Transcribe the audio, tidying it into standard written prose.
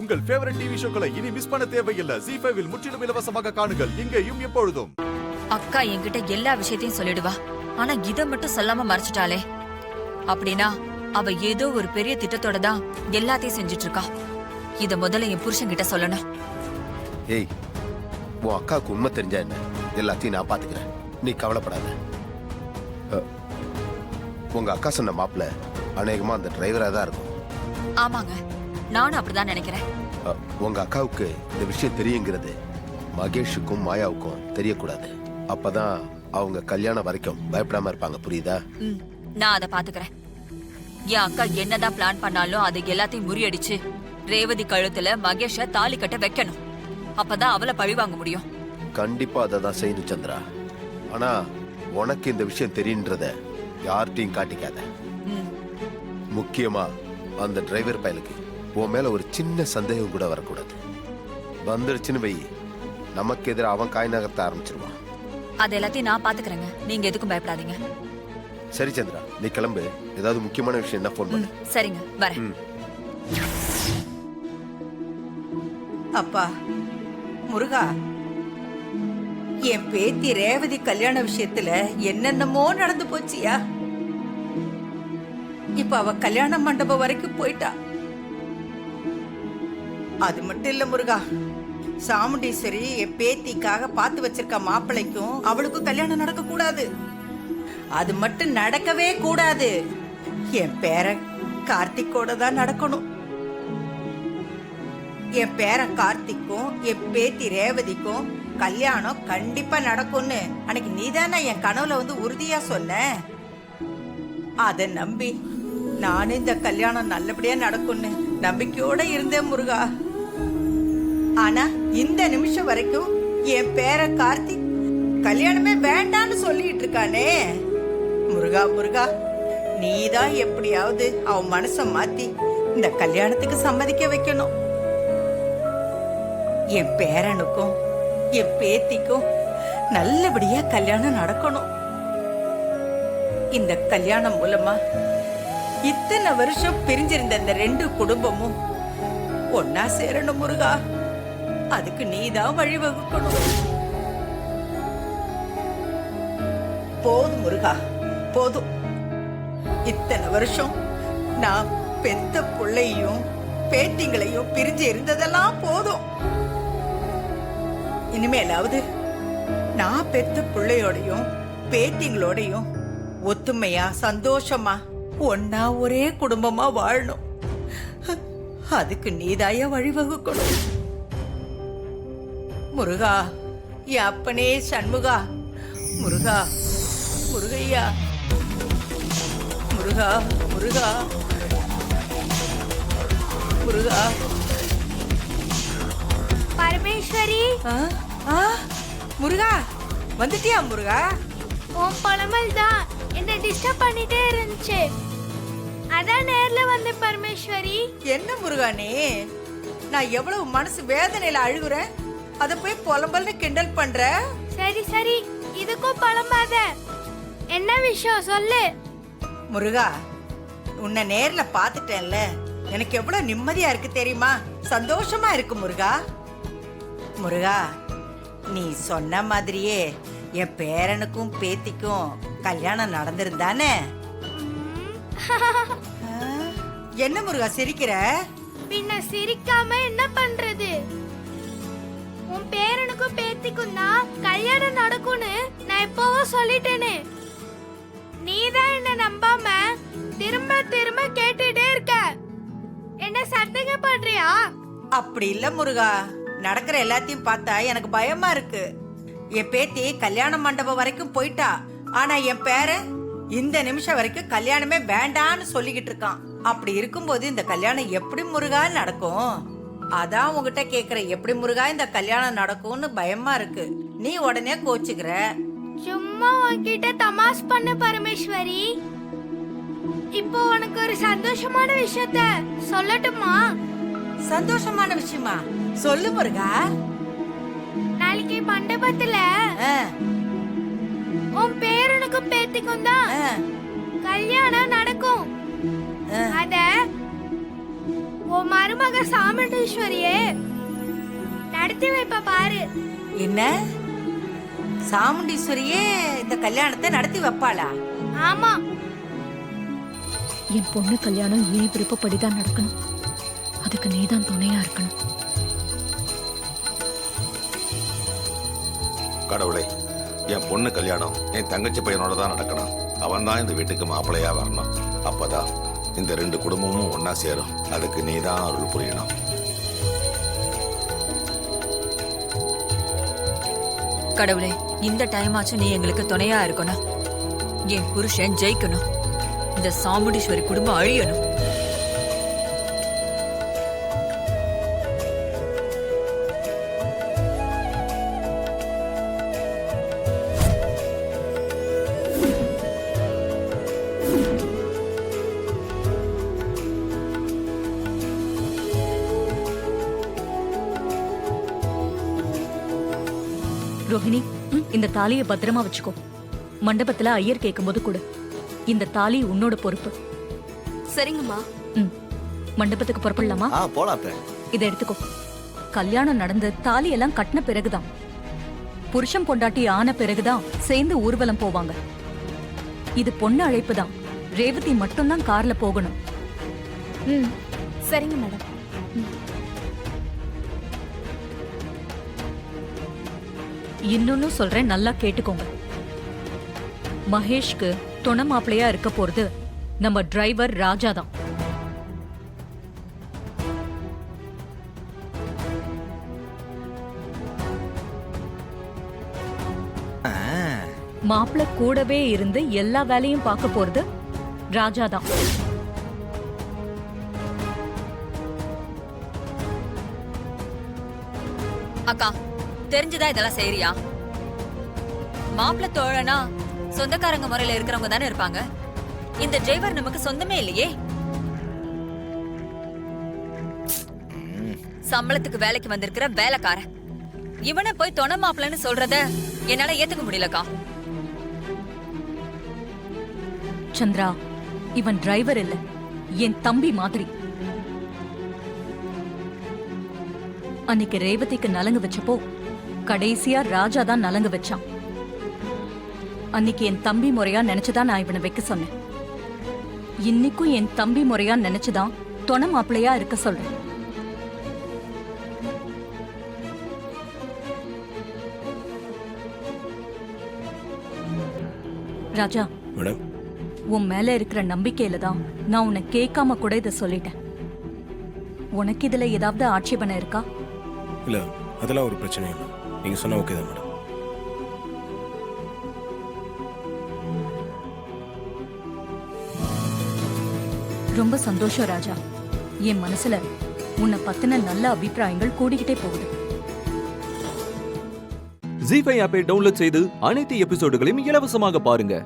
உங்கள் favourite TV ஷோக்களை இனி miss பண்ண தேவையில்லை. ZEE5 இல் முற்றிலும் இலவசமாக காணுங்கள். இங்கேயும் எப்பொழுதும். அக்கா என்கிட்ட எல்லா விஷயத்தையும் சொல்லிடுவா. ஆனா இத மட்டும் சொல்லாம மறைச்சிட்டாளே. அப்படின்னா அவ ஏதோ ஒரு பெரிய திட்டத்தோட தான் எல்லாத்தையும் செஞ்சுட்டு இருக்கா. இத முதல்ல என் புருஷன் கிட்ட சொல்லணும். ஏய், உன் அக்காவுக்கு உண்மை தெரிஞ்சா என்ன? எல்லாத்தையும் நான் பாத்துக்கிறேன், நீ கவலைப்படாத. உங்க அக்கா சொன்ன மாப்பிள்ள அநேகமா அந்த டிரைவரா தான் இருக்கும். ஆமாங்க, நானும் அப்படிதான் நினைக்கிறேன். உங்க அக்காவுக்கு இந்த விஷயம் தெரியுங்கிறது மகேஷுக்கும் மாயாவுக்கும் தெரியக்கூடாது. அப்பதான் அவங்க கல்யாணம் வரைக்கும் பயப்படாம இருப்பாங்க, புரியுதா? நான் அதை பாத்துக்கிறேன். என் அக்கா என்னதான் பிளான் பண்ணாலும் அது எல்லாத்தையும் முறியடிச்சு ரேவதி கழுத்துல மகேஷ தாலி கட்ட வைக்கணும். அப்பதான் அவளை பழி வாங்க முடியும். கண்டிப்பா அதை தான் செய்யணும் சந்திரா. ஆனா உனக்கு இந்த விஷயம் தெரியுன்றத யார்கிட்டையும் காட்டிக்காத. முக்கியமா அந்த டிரைவர் பயலுக்கு உன் மேல ஒரு சின்ன சந்தேகம் கூட வரக்கூடாது. வந்துருச்சுன்னு வை, நமக்கு எதிராக அவன் காய் நகர்த்த ஆரம்பிச்சிருவான். அது எல்லாத்தையும் நான் பாத்துக்கிறேங்க, நீங்க எதுக்கும் பயப்படாதீங்க. சரி சந்திரா, நீ கிளம்பு. ஏதாவது முக்கியமான விஷயம் என்ன போன் பண்ணு. சரிங்க, வரேன். அப்பா முருகா, என் பேத்தி ரேவதி கல்யாண விஷயத்துல என்னென்னமோ நடந்து போச்சியா. இப்ப அவ கல்யாண மண்டபம் வரைக்கும் போயிட்டா. அது மட்டும் இல்ல முருகா, சாமுண்டீஸ்வரி என் பேத்திக்காக பார்த்து வச்சிருக்க மாப்பிள்ளைக்கும் அவளுக்கும் கல்யாணம் நடக்க கூடாது. அது மட்டும் நடக்கவே கூடாது. என் பேரன் கார்த்திக்கோட தான் நடக்கணும். என் பேரன் கார்த்திக்கும் என் பேத்தி ரேவதிக்கும் கல்யாணம் கண்டிப்பா நடக்கும்னு அன்னைக்கு நீதானே என் கனவுல வந்து உறுதியா சொன்ன. அத நம்பி நானும் இந்த கல்யாணம் நல்லபடியா நடக்கும்னு நம்பிக்கையோட இருந்தேன் முருகா. ஆனா இந்த நிமிஷம் வரைக்கும் என் பேரன் கார்த்திக் கல்யாணமே வேண்டான்னு சொல்லிட்டு இருக்கானே. முருகா முருகா, நீதான் எப்படியாவது அவன் மனச மாத்தி இந்த கல்யாணத்துக்கு சம்மதிக்க வைக்கணும். என் பேரனுக்கும் என் பேத்திக்கும் நல்லபடியா கல்யாணம் நடக்கணும். இந்த கல்யாணம் மூலமா இத்தனை வருஷம் பிரிஞ்சிருந்த இந்த ரெண்டு குடும்பமும் ஒன்னா சேரணும் முருகா. அதுக்கு நீதான் வழிவகுக்கணும். போதும் முருகா, போதும். இத்தனை வருஷம் நான் பெத்த பிள்ளையும் பேத்திங்களையும் பிரிஞ்சு இருந்ததெல்லாம் போதும். இனிமேலாவது நான் பெத்த பிள்ளையோடையும் பேத்திங்களோடையும் ஒத்துமையா சந்தோஷமா ஒன்னா ஒரே குடும்பமா வாழணும். அதுக்கு நீதாய வழிவகுக்கணும். முருகா, என் அப்பனே சண்முகா, முருகா முருகையா, முருகா முருகா முருகா. பரமேஸ்வரி, முருகா வந்துட்டியா? முருகா, உன் புலமல் தான் என்ன டிஸ்டர்ப் பண்ணிட்டே இருந்துச்சு, அதான் நேர்ல வந்த. பரமேஸ்வரி, என்ன முருகா நீ? நான் எவ்வளவு மனசு வேதனையில அழுகுறேன், அத போய் புலம்பல்னு கிண்டல் பண்ற? சரி சரி, இதுக்கும் புலம்பாத. என்ன விஷயம் சொல்லு. முருகா, உன்னை நேர்ல பாத்துட்டேன்ல, எனக்கு எவ்வளவு நிம்மதியா இருக்கு தெரியுமா? சந்தோஷமா இருக்கு முருகா. முருகா, நீ சொன்ன மாதிரியே என் பேரனுக்கும் பேத்திக்கும் கல்யாணம் நடந்திருந்தானே? என்ன முருகா சிரிக்கிற? பின்ன சிரிக்காம என்ன பண்றது? உன் பேரனுக்கும் பேத்திக்கும் தான் கல்யாணம் நடக்கும்னு நான் எப்பவோ சொல்லிட்டேனே. நீதான் என்ன நம்பாம திரும்ப திரும்ப கேட்டுட்டே இருக்க. என்ன சந்தேகம் பண்றியா? அப்படி இல்ல முருகா, நடக்கிற எல்லாத்தையும் பார்த்தா எனக்கு பயமா இருக்கு. என் பேத்தி கல்யாண மண்டபம் வரைக்கும் போயிட்டா, ஆனா என் பேரன் இந்த நிமிஷம் வரைக்கும் கல்யாணமே வேண்டான்னு சொல்லிக்கிட்டு இருக்கான். அப்படி இருக்கும்போது இந்த கல்யாணம் எப்படி முருகா நடக்கும்? அதான் உங்ககிட்ட கேக்குற, எப்படி முருகா இந்த கல்யாணம் நடக்கும்னு பயமா இருக்கு. நீ உடனே கோச்சுக்கிற. சும்மா உன்கிட்ட தமாஷ் பண்ண பரமேஸ்வரி. இப்போ உனக்கு ஒரு சந்தோஷமான விஷயத்த சொல்லட்டுமா? சந்தோஷமான விஷயமா? சொல்லு முருகா. நாளைக்கு மண்டபத்துல உன் பேரனுக்கும் பேத்திக்கும் தான் கல்யாணம் நடக்கும். அத உன் மருமக சாமுண்டீஸ்வரியே நடத்தி வைப்ப பாரு. என்ன சாமுண்டீஸ்வரியே இந்த கல்யாணத்தை நடத்தி வைப்பாளா? ஆமா, என் பொண்ணு கல்யாணம் ஏன் விருப்பப்படிதான் நடக்கணும். அதுக்கு நீதான் துணையா இருக்கணும். கடவுளே, என் பொண்ணு கல்யாணம் என் தங்கச்சி பையனோட தான் நடக்கணும். அவன் தான் இந்த வீட்டுக்கு மாப்பிள்ளையா வரணும். அப்பதான் இந்த 2 குடும்பமும் ஒன்னா சேரும். அதுக்கு நீ தான் அருள் புரியணும். கடவுளே, இந்த டைம் ஆச்சும் நீ எங்களுக்கு துணையா இருக்கணும். என் புருஷன் ஜெயிக்கணும். இந்த சாமுண்டீஸ்வரி குடும்பம் அழியணும். ரோஹிணி, இந்த தாலியை பத்திரமா வச்சுக்கோ. மண்டபத்துல ஐயர் கேட்கும்போது கொடு. இந்த தாலி உன்னோட பொறுப்பு. சரிங்கம்மா. மண்டபத்துக்கு புறப்படலாமா? போலாம். இதை எடுத்துக்கோ. கல்யாணம் நடந்து தாலி எல்லாம் கட்டின பிறகுதான், புருஷன் பொண்டாட்டி ஆன பிறகுதான் சேர்ந்து ஊர்வலம் போவாங்க. இது பொண்ணு அழைப்பு தான். ரேவதி மட்டும்தான் கார்ல போகணும். சரிங்க மேடம். இன்னொன்னு சொல்றேன், நல்லா கேட்டுக்கோங்க. மகேஷ்க்கு துணை மாப்பிள்ளையா இருக்க போறது நம்ம டிரைவர் ராஜா தான். மாப்பிள்ளை கூடவே இருந்து எல்லா வேலையும் பார்க்க போறது ராஜா தான். அக்கா, தெரிஞ்சுதான் இதெல்லாம் செய்யறியா? மாப்பிள்ளை தோழனா சொந்தக்காரங்க முறையில இருக்கிறவங்க தானே இருப்பாங்க. இந்த டிரைவர் நமக்கு சொந்தமே இல்லையே. சம்பளத்துக்கு வேலைக்கு வந்திருக்கிற வேலைக்காரன் இவனை போய் தொண மாப்பிள்ளைன்னு சொல்றத என்னால ஏத்துக்க முடியலக்கா. சந்திரா, இவன் டிரைவர் இல்ல, என் தம்பி மாதிரி. அன்னைக்கு ரேவதிக்கு நலங்கு வச்சப்போ கடைசியா ராஜா தான் நலங்கு வச்சான். அன்னைக்கு என் தம்பி முறையா நினைச்சுதான் நான் இவனை வைக்க சொன்னேன். இன்னைக்கும் என் தம்பி முறையா நினைச்சுதான் தொண மாப்பிள்ளையா இருக்க சொல்றேன். ராஜா, மேடம், உன் மேல இருக்கிற நம்பிக்கையில தான் நான் உன்னை கேட்காம கூட இதை சொல்லிட்டேன். உனக்கு இதுல ஏதாவது ஆட்சேபனை இருக்கா? இல்ல, அதெல்லாம் ஒரு பிரச்சனை இல்லை. நீங்க சொன்னா ஓகே தான் மேடம். ரொம்ப சந்தோஷம் ராஜா. என் மனசுல உன்னை பத்தின நல்ல அபிப்பிராயங்கள் கூடிக்கிட்டே போகுது. ஜீ5 ஆப்பை டவுன்லோட் செய்து அனைத்து எபிசோடுகளையும் இலவசமாக பாருங்க.